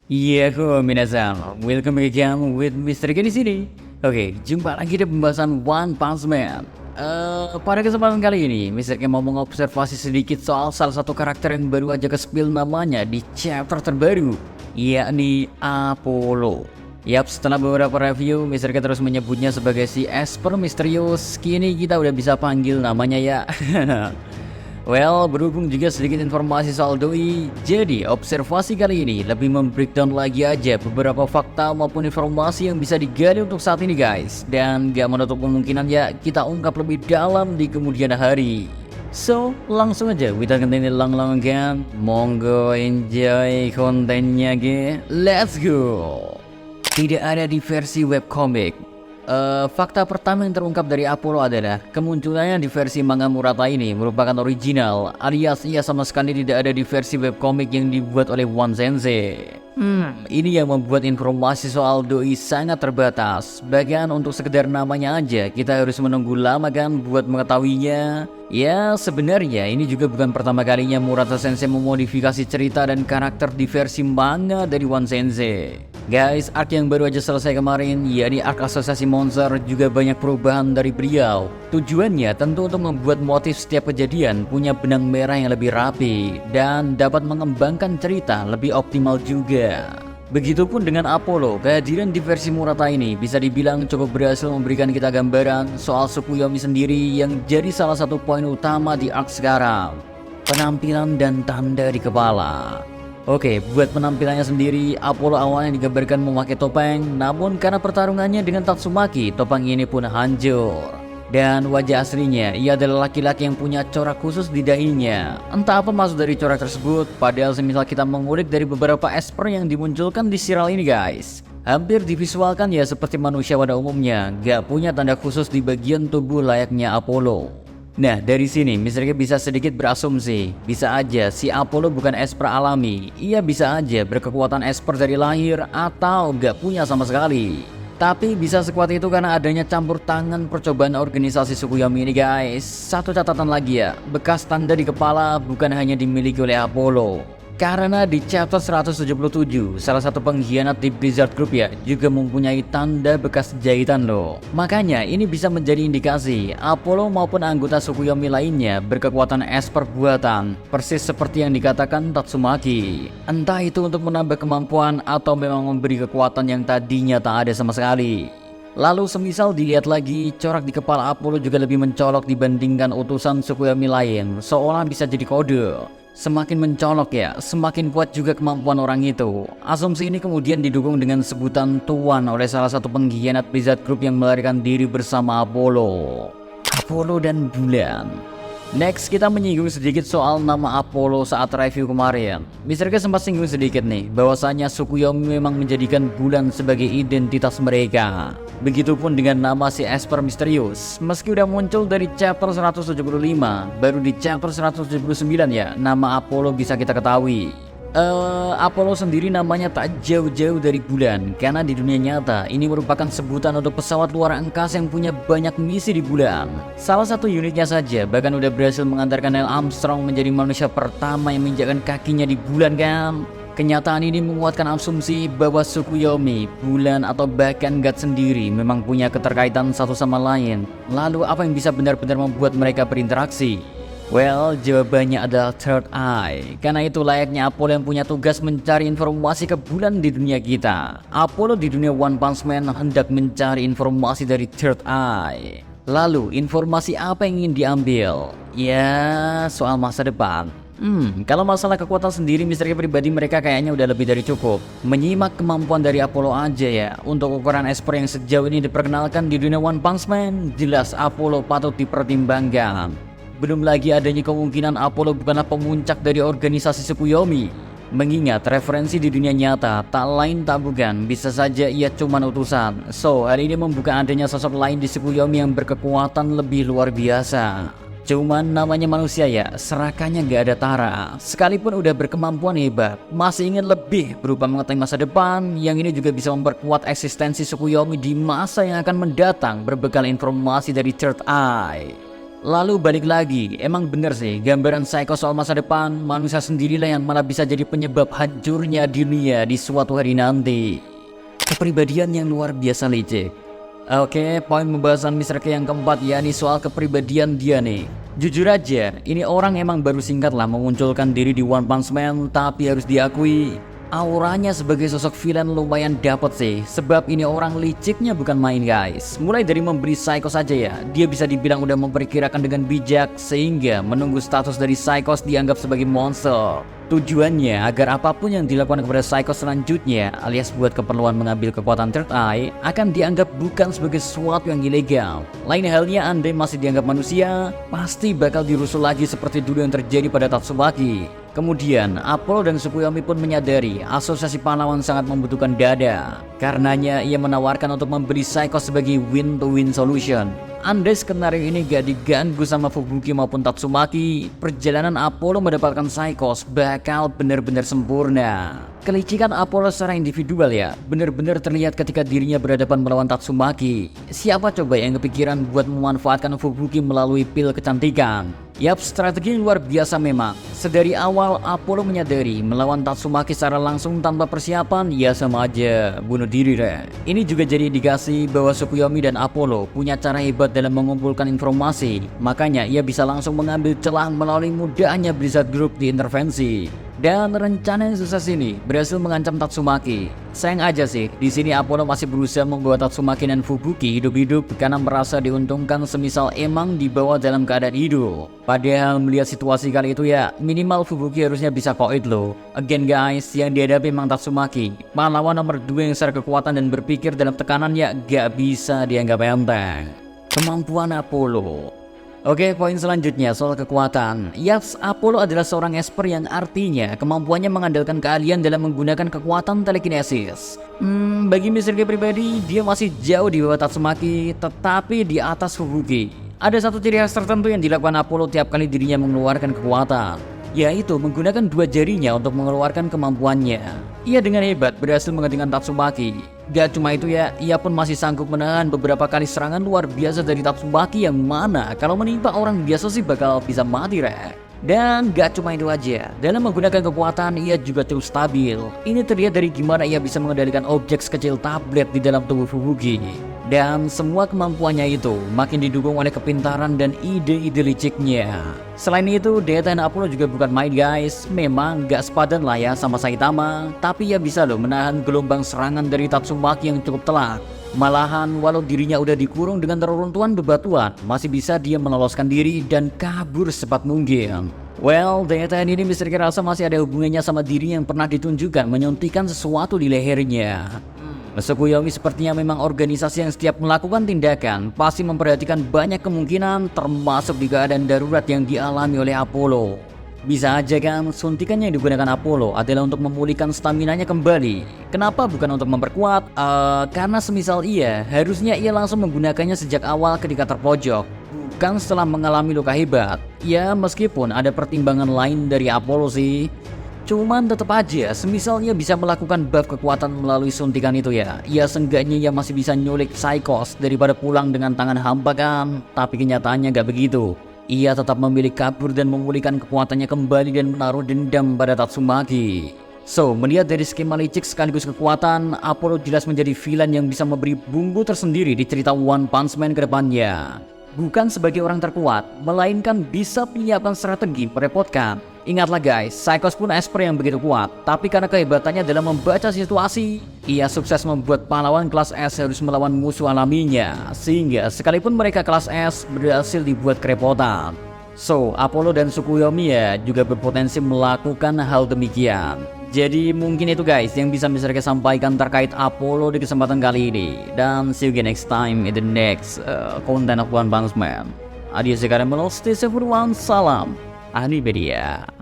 Iya kok minasan, welcome back again with Mr. Ken di sini. Oke, jumpa lagi di pembahasan One Punch Man. Pada kesempatan kali ini, Mr. Ken mau mengobservasi sedikit soal salah satu karakter yang baru aja ke-spill namanya di chapter terbaru, yakni Apollo. Yap, setelah beberapa review, Mr. Ken terus menyebutnya sebagai si Esper Misterius. Kini kita udah bisa panggil namanya ya. Well, berhubung juga sedikit informasi soal Doi, jadi observasi kali ini lebih membreakdown lagi aja beberapa fakta maupun informasi yang bisa digali untuk saat ini guys. Dan gak menutup kemungkinan ya kita ungkap lebih dalam di kemudian hari. So, langsung aja kita continue lang kan. Monggo enjoy kontennya ge. Let's go. Tidak ada di versi webcomic. Fakta pertama yang terungkap dari Apollo adalah kemunculannya di versi manga Murata ini merupakan original, alias ia sama sekali tidak ada di versi webcomic yang dibuat oleh One Sensei. Ini yang membuat informasi soal Doi sangat terbatas. Bahkan untuk sekedar namanya aja kita harus menunggu lama kan buat mengetahuinya. Ya sebenarnya ini juga bukan pertama kalinya Murata Sensei memodifikasi cerita dan karakter di versi manga dari One Sensei. Guys, arc yang baru aja selesai kemarin, yakni arc asosiasi monster juga banyak perubahan dari beliau. Tujuannya tentu untuk membuat motif setiap kejadian punya benang merah yang lebih rapi dan dapat mengembangkan cerita lebih optimal juga. Begitupun dengan Apollo, kehadiran di versi Murata ini bisa dibilang cukup berhasil memberikan kita gambaran soal Tsukuyomi sendiri yang jadi salah satu poin utama di arc sekarang. Penampilan dan tanda di kepala. Oke, buat penampilannya sendiri, Apollo awalnya digambarkan memakai topeng, namun karena pertarungannya dengan Tatsumaki, topeng ini pun hancur. Dan wajah aslinya, ia adalah laki-laki yang punya corak khusus di dahinya. Entah apa maksud dari corak tersebut, padahal semisal kita mengulik dari beberapa esper yang dimunculkan di serial ini guys. Hampir divisualkan ya seperti manusia pada umumnya, gak punya tanda khusus di bagian tubuh layaknya Apollo. Nah dari sini Mr. K bisa sedikit berasumsi, bisa aja si Apollo bukan esper alami, ia bisa aja berkekuatan esper dari lahir atau gak punya sama sekali. Tapi bisa sekuat itu karena adanya campur tangan percobaan organisasi Tsukuyomi ini guys. Satu catatan lagi ya, bekas tanda di kepala bukan hanya dimiliki oleh Apollo. Karena di chapter 177, salah satu pengkhianat di Blizzard Group ya juga mempunyai tanda bekas jahitan loh. Makanya ini bisa menjadi indikasi Apollo maupun anggota Tsukuyomi lainnya berkekuatan esper buatan, persis seperti yang dikatakan Tatsumaki. Entah itu untuk menambah kemampuan atau memang memberi kekuatan yang tadinya tak ada sama sekali. Lalu semisal dilihat lagi, corak di kepala Apollo juga lebih mencolok dibandingkan utusan Tsukuyomi lain, seolah bisa jadi kode. Semakin mencolok ya, semakin kuat juga kemampuan orang itu. Asumsi ini kemudian didukung dengan sebutan Tuan oleh salah satu pengkhianat Blizzard Group yang melarikan diri bersama Apollo. Apollo dan bulan. Next kita menyinggung sedikit soal nama Apollo saat review kemarin. Mr. K sempat singgung sedikit nih, bahwasanya Tsukuyomi memang menjadikan bulan sebagai identitas mereka. Begitupun dengan nama si Esper Misterius. Meski udah muncul dari chapter 175, baru di chapter 179 ya, nama Apollo bisa kita ketahui. Apollo sendiri namanya tak jauh-jauh dari bulan, karena di dunia nyata ini merupakan sebutan untuk pesawat luar angkasa yang punya banyak misi di bulan. Salah satu unitnya saja bahkan udah berhasil mengantarkan Neil Armstrong menjadi manusia pertama yang menginjakkan kakinya di bulan kan. Kenyataan ini menguatkan asumsi bahwa Tsukuyomi, bulan atau bahkan God sendiri memang punya keterkaitan satu sama lain. Lalu apa yang bisa benar-benar membuat mereka berinteraksi? Well, jawabannya adalah Third Eye. Karena itu layaknya Apollo yang punya tugas mencari informasi ke bulan di dunia kita. Apollo di dunia One Punch Man hendak mencari informasi dari Third Eye. Lalu, informasi apa yang ingin diambil? Ya, soal masa depan. Kalau masalah kekuatan sendiri Mr. K pribadi mereka kayaknya udah lebih dari cukup. Menyimak kemampuan dari Apollo aja ya. Untuk ukuran esper yang sejauh ini diperkenalkan di dunia One Punch Man, jelas Apollo patut dipertimbangkan. Belum lagi adanya kemungkinan Apollo bukanlah pemuncak dari organisasi Tsukuyomi. Mengingat referensi di dunia nyata tak lain tak bukan, bisa saja ia cuma utusan. So, hal ini membuka adanya sosok lain di Tsukuyomi yang berkekuatan lebih luar biasa. Cuman namanya manusia ya, serakannya gak ada tara. Sekalipun udah berkemampuan hebat, masih ingin lebih berupa mengetahui masa depan. Yang ini juga bisa memperkuat eksistensi Tsukuyomi di masa yang akan mendatang berbekal informasi dari Third Eye. Lalu balik lagi, emang bener sih gambaran Psycho soal masa depan, manusia sendirilah yang malah bisa jadi penyebab hancurnya dunia di suatu hari nanti. Kepribadian yang luar biasa licik. Oke, poin pembahasan Mr. K yang keempat yakni soal kepribadian dia nih. Jujur aja, ini orang emang baru singkat lah memunculkan diri di One Punch Man, tapi harus diakui auranya sebagai sosok villain lumayan dapet sih. Sebab ini orang liciknya bukan main guys. Mulai dari memberi Psycho saja ya, dia bisa dibilang udah memperkirakan dengan bijak, sehingga menunggu status dari Psychos dianggap sebagai monster. Tujuannya agar apapun yang dilakukan kepada Psycho selanjutnya, alias buat keperluan mengambil kekuatan Third Eye, akan dianggap bukan sebagai sesuatu yang ilegal. Lain halnya andai masih dianggap manusia, pasti bakal dirusuh lagi seperti dulu yang terjadi pada Tatsumaki. Kemudian, Apollo dan Tsukuyomi pun menyadari asosiasi pahlawan sangat membutuhkan dada. Karenanya, ia menawarkan untuk memberi Psycho sebagai win-to-win solution. Andai skenario ini gak diganggu sama Fubuki maupun Tatsumaki, perjalanan Apollo mendapatkan Psychos bakal benar-benar sempurna. Kelicikan Apollo secara individual ya, benar-benar terlihat ketika dirinya berhadapan melawan Tatsumaki. Siapa coba yang kepikiran buat memanfaatkan Fubuki melalui pil kecantikan? Yap, strategi luar biasa memang. Sedari awal Apollo menyadari melawan Tatsumaki secara langsung tanpa persiapan ya sama aja bunuh diri deh. Ini juga jadi indikasi bahwa Tsukuyomi dan Apollo punya cara hebat dalam mengumpulkan informasi. Makanya ia bisa langsung mengambil celah melalui mudahnya Blizzard Group diintervensi. Dan rencana yang sukses ini berhasil mengancam Tatsumaki. Sayang aja sih, di sini Apollo masih berusaha membawa Tatsumaki dan Fubuki hidup-hidup karena merasa diuntungkan semisal emang dibawa dalam keadaan hidup. Padahal melihat situasi kali itu ya, minimal Fubuki harusnya bisa koit loh. Again guys, yang dihadapi emang Tatsumaki, pahlawan nomor 2 yang secara kekuatan dan berpikir dalam tekanan ya gak bisa dianggap enteng. Kemampuan Apollo. Oke, poin selanjutnya soal kekuatan. Yaps, Apollo adalah seorang esper yang artinya kemampuannya mengandalkan keahlian dalam menggunakan kekuatan telekinesis. Bagi Mr. K pribadi, dia masih jauh di bawah Tatsumaki, tetapi di atas Fubuki. Ada satu ciri khas tertentu yang dilakukan Apollo tiap kali dirinya mengeluarkan kekuatan, yaitu menggunakan 2 jarinya untuk mengeluarkan kemampuannya. Ia dengan hebat berhasil menghentikan Tatsumaki. Gak cuma itu ya, ia pun masih sanggup menahan beberapa kali serangan luar biasa dari Tatsumaki yang mana kalau menimpa orang biasa sih bakal bisa mati rek. Dan gak cuma itu aja, dalam menggunakan kekuatan ia juga cukup stabil. Ini terlihat dari gimana ia bisa mengendalikan objek sekecil tablet di dalam tubuh Fubuki. Dan semua kemampuannya itu makin didukung oleh kepintaran dan ide-ide liciknya. Selain itu, daya tahan Apollo juga bukan main guys. Memang gak sepadan lah ya sama Saitama, tapi ia bisa loh menahan gelombang serangan dari Tatsumaki yang cukup telak. Malahan walau dirinya udah dikurung dengan reruntuhan bebatuan, masih bisa dia meloloskan diri dan kabur secepat mungkin. Well, daya tahan ini Mr. K rasa masih ada hubungannya sama diri yang pernah ditunjukkan menyuntikkan sesuatu di lehernya. Tsukuyomi sepertinya memang organisasi yang setiap melakukan tindakan pasti memperhatikan banyak kemungkinan termasuk di keadaan darurat yang dialami oleh Apollo. Bisa aja kan suntikan yang digunakan Apollo adalah untuk memulihkan staminanya kembali. Kenapa bukan untuk memperkuat? Karena semisal harusnya ia langsung menggunakannya sejak awal ketika terpojok, bukan setelah mengalami luka hebat. Ya meskipun ada pertimbangan lain dari Apollo sih. Cuman tetap aja, semisalnya bisa melakukan buff kekuatan melalui suntikan itu ya, seenggaknya ia masih bisa nyulik Psychos daripada pulang dengan tangan hampa kan. Tapi kenyataannya gak begitu. Ia tetap memilih kabur dan memulihkan kekuatannya kembali dan menaruh dendam pada Tatsumaki. So, melihat dari skema licik sekaligus kekuatan, Apollo jelas menjadi villain yang bisa memberi bumbu tersendiri di cerita One Punch Man ke depannya. Bukan sebagai orang terkuat, melainkan bisa menyiapkan strategi merepotkan. Ingatlah guys, Psychos pun esper yang begitu kuat, tapi karena kehebatannya dalam membaca situasi, ia sukses membuat pahlawan kelas S harus melawan musuh alaminya, sehingga sekalipun mereka kelas S berhasil dibuat kerepotan. So, Apollo dan Tsukuyomi juga berpotensi melakukan hal demikian. Jadi mungkin itu guys yang bisa Mr. K sampaikan terkait Apollo di kesempatan kali ini. Dan see you again next time in the next content of One Punch Man. Adios sekarang melos, stay safe everyone, salam Animedia.